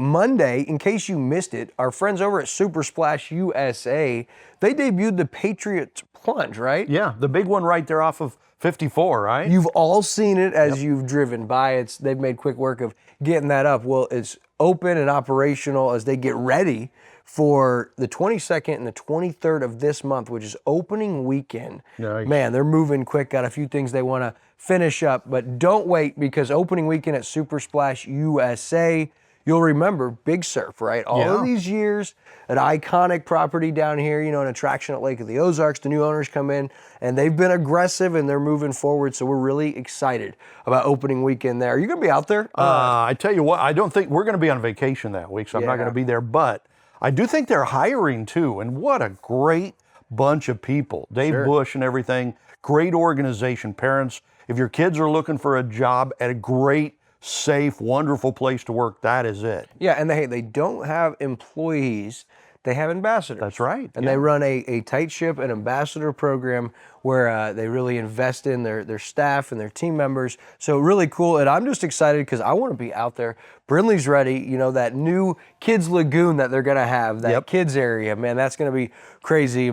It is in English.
Monday, in case you missed it, our friends over at Super Splash USA, they debuted the Patriot Plunge, right? Yeah, the big one right there off of 54, right? You've all seen it as you've driven by. They've made quick work of getting that up. Well, it's open and operational as they get ready for the 22nd and the 23rd of this month, which is opening weekend. Nice. Man, they're moving quick. Got a few things they want to finish up, but don't wait, because opening weekend at Super Splash USA, you'll remember Big Surf, right? All of these years, an iconic property down here, you know, an attraction at Lake of the Ozarks. The new owners come in, and they've been aggressive, and they're moving forward, so we're really excited about opening weekend there. Are you going to be out there? I tell you what, I don't think we're going to be on vacation that week, so I'm not going to be there, but I do think they're hiring too, and what a great bunch of people. Dave Bush and everything, great organization. Parents, if your kids are looking for a job at a great, safe, wonderful place to work, that is it. Yeah, and they don't have employees, they have ambassadors. That's right. And they run a tight ship, an ambassador program where they really invest in their staff and their team members. So really cool, and I'm just excited because I want to be out there. Brindley's ready, you know, that new kids lagoon that they're going to have, that kids area, man, that's going to be crazy.